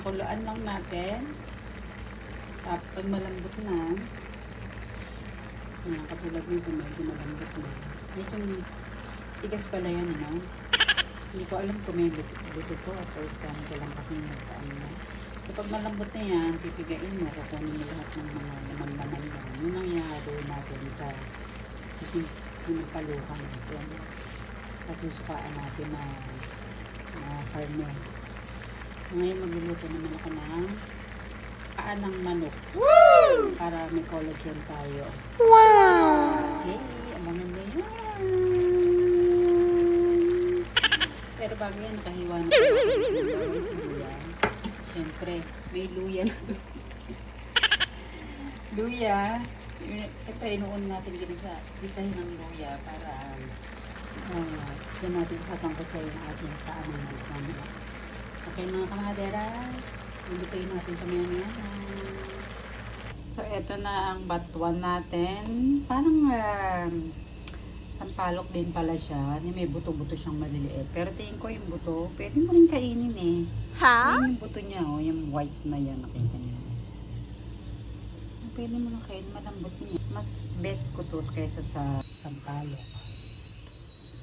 Pakuluan lang natin. Tapos pag malambot na, katulad nito, medyo malambot na. Medyo tigas pala yan, ano? Hindi ko alam kung may buto to. First time ko lang kasi nagkaan na. So, pag malambot na yan, pipigain mo, kukunin mo lahat ng mga laman-laman yan. Yun ang ihalo natin sa sinapalukan natin. Sa susukaan natin na karne. Ngayon, magluluto naman ako ng paan ng manok. Woo! Para may collagen tayo. Wow! Okay, abangan mo yan. Pero bago yan, nakahiwa na ko ng bagay sibuyas. Siyempre, may luya na. Luya. Siyempre, inuun natin gisahin ng luya para yan natin sasangkot sa yung ating paan ng manok. Okay mga kamaderas, ilituin natin ito maya. So, ito na ang batuan natin. Parang sampalok din pala siya. May buto-buto siyang maliliit. Pero tingin ko yung buto, pwede mo rin kainin eh. Ha? Yung buto niya, oh, yung white na yan, nakita niyo. Pwede mo lang kainin, malambot niya. Mas bet ko to kaysa sa sampalok.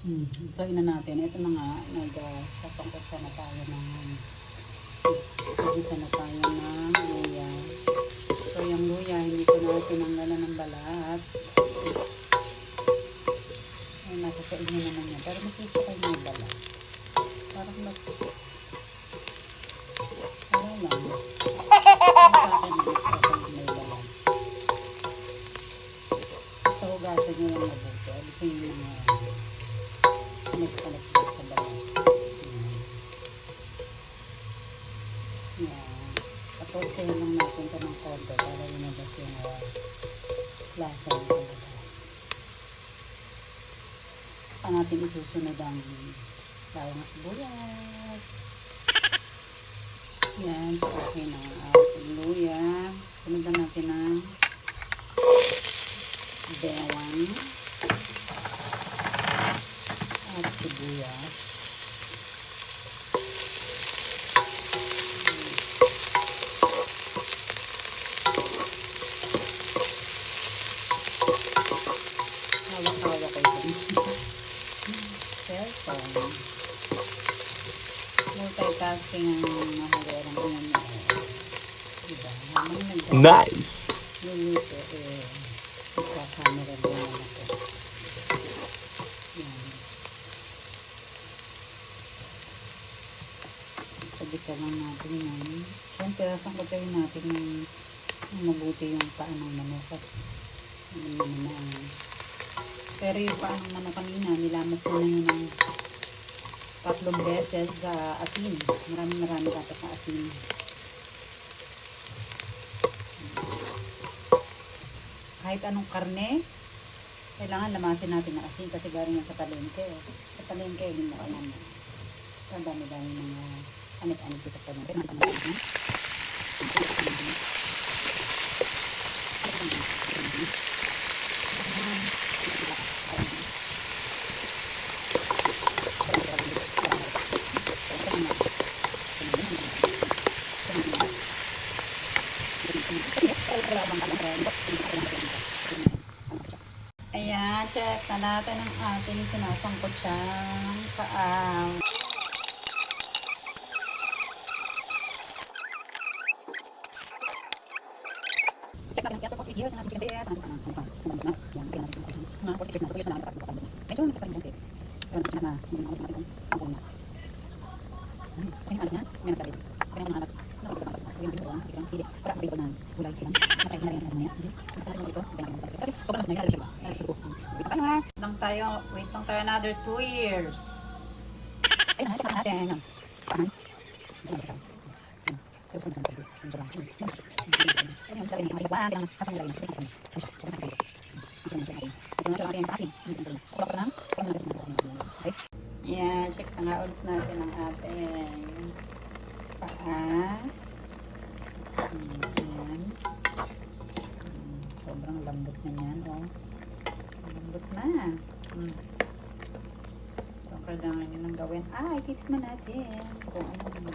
Ito na natin. Ito na nga, nag-sasangkot na tayo ng isa na tayo ng luya. So, yung luya, hindi ko na tinanggalan ng balat. Ay, nasa sa inyo naman yan. Pero makita kayo may balat. Parang mas... Parang lang. Sa akin, may balat. So, hugasan nyo lang mabuti. Alisin yung mga... nagkalat sa balat. Yan. Tapos kayo lang natin ito ng konti para lumabas yung lasa ng talaga. Saan natin isusunod ang bawang at sibuyas. Yan. So, okay na ang ating luya. Sunod natin ang bawang at sibuyas. Hawak-hawak ko ito. Cellphone. Multitasking ang mahagarang ano. Diba? Nice! Luluto camera doon na ako. Yan. Sabisa lang natin yan. Siyempre, sangkutayin natin ng mabuti yung paan ng manok at pero yung paan ng manok kanina, nilamat ko na yun ng 3 beses sa asin. Marami dapat na asin. Kahit anong karne, kailangan lamasin natin ng asin kasi galing yan sa palengke. Sa palengke, hindi mo alam. Ang dami-dami mga anit-anit sa palengke. Ayan, check na natin ang ating sinasangkot siyang paa. Check natin ang 40 years na natin chicken medyo wait lang tayo another 2 years. Ayun, check natin. Yeah, check na nga ulit natin ang ating paa. Ayan. Sobrang lambot na yan, oh. Lambot na. So, kailangan nyo nang gawin. Titikman natin kung ano.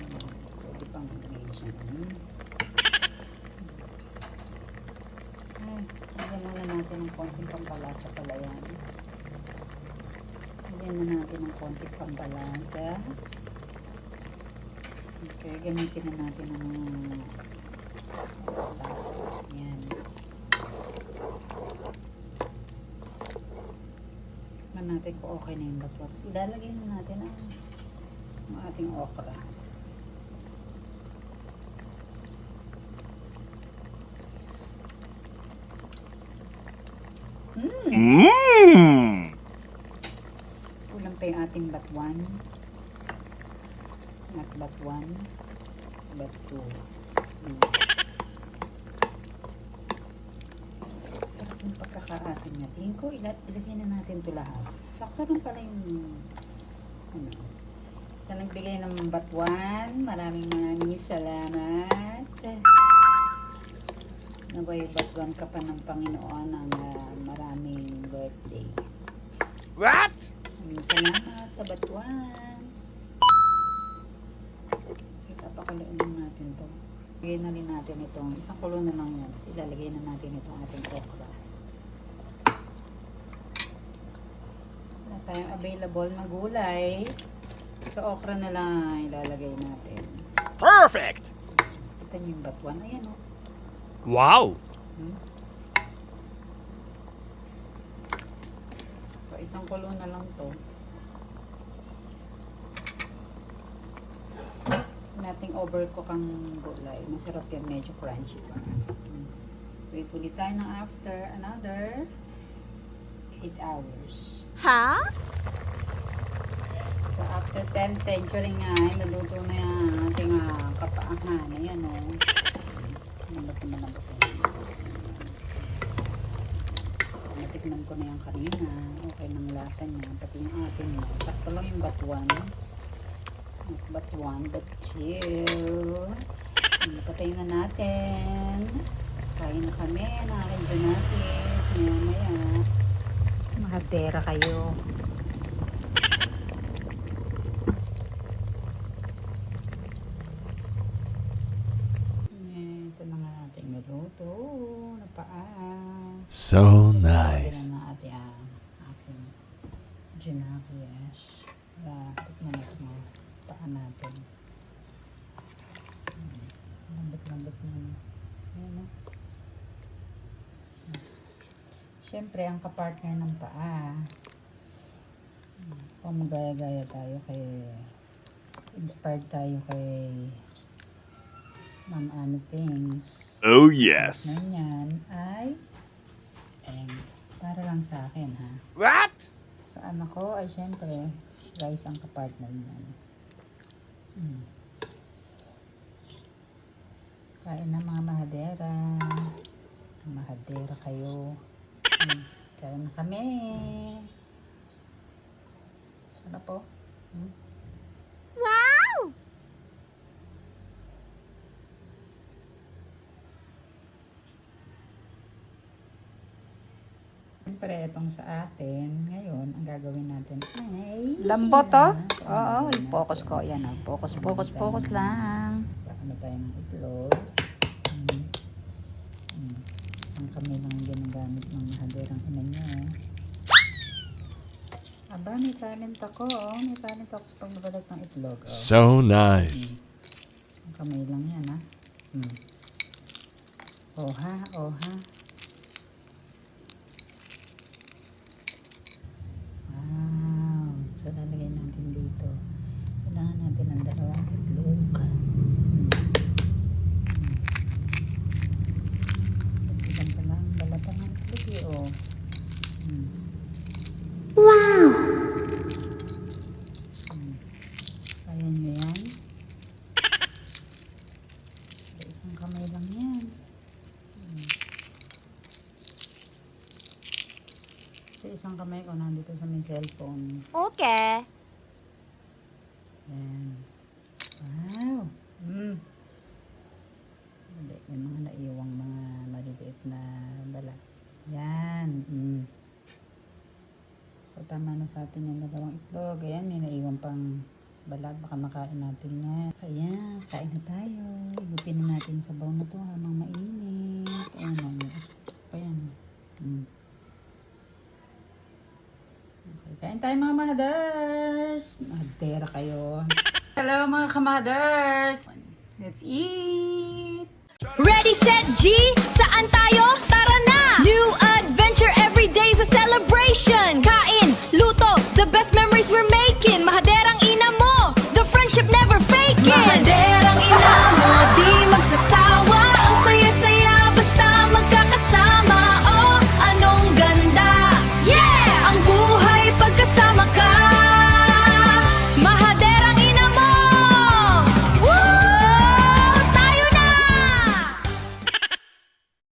Pwede pang ilagay siya. Ay, lagyan muna natin ng konting pampalasa pala yan. Lagyan na natin ng konting pampalasa. Okay, gamitin na natin ang mga pampalasa. Yan. Tignan natin kung okay na yung batwa. Tapos ilalagay na natin ang ating okra. Kulang pa yung ating batuan. Not batuan, batu. Sarap yung pagkakaasim niya. Tingin ko, ilagay na natin ito lahat. Sakto rin pala yung ano. Sa nagbigay ng batuan, maraming salamat. Naway batuan ka pa ng Panginoon ng maraming birthday. What? Maraming salamat sa batuan. Papakuloyin natin to. Lagay na rin natin itong isang kulo na lang yan. Kasi ilalagay na natin itong ating okra. Wala tayong available na gulay. So okra na lang ilalagay natin. Perfect! Kita niyo yung batuan. Ayan o. Wow! So isang kulo na lang to. Nating overcook ang gulay. Masarap yan. Medyo crunchy pa. Wait ulit tayo ng after another 8 hours. Huh? So after 10th century nga, naluto na yung ating kapaahan. Ayan o. Malambot na malambot na. Natikman ko na yung kanina. Okay ng lasa niya. Pati yung asin niya. Sakto lang yung batuan. Batuan, but chill. Patayin na natin. Kain na kami. Nakakin natin. Maya-maya. Mahadera kayo. Ito na nga ating naluto. Napaa. So nice. Ito na natin ang aking ginapias. Tikman natin mo. Paan natin. Lambot-lambot na. Ayan o. Siyempre, ang kapartner ng paa. Kung magaya-gaya tayo kay inspired tayo kay Ma'am Ano Things. Oh yes. Partner niyan ay and para lang sa akin ha. What? Sa anak ko ay siyempre rice ang kapartner niyan. Kain na mga mahadera. Mahadera kayo. Kain na kami. Sarap po. Wow! Siyempre, itong sa atin, ngayon, ang gagawin natin ay... Lambot to? So, Oo, gagawin focus natin. ko. Yan o. Focus lang. Ano tayo ng itlog. Ang kami lang ginagamit ng haderang ina niya. Aba, may talent ako. May talent ako sa pagbabalat ng itlog. So nice. Ang kamay lang yan, ha? Oha. Wow. So, lalagay natin dito. Kailangan natin ng dalawang itlog. Ilan pa lang. Balatan ng itlog, eh, oh. Wow! Kaya nyo yan? Sa isang kamay lang yan. Sa isang kamay ko nandito sa may cellphone. Okay. Yan. Wow. Hindi, yung mga naiwang mga maliliit na balat. Yan. So, tama na sa atin yung dalawang itlog. Ayan, may naiwang pang balat. Baka makain natin na. Kaya, kain na tayo. Igupin na natin sa baw na to habang mainit. Ayan na. Ayan. Okay, kain tayo mga mahaders. Mahadera kayo. Hello mga kamaders. Let's eat. Ready, set, G! Saan tayo? Tara na! New adventure every day's a celebration! Kain, luto, the best memories we're making!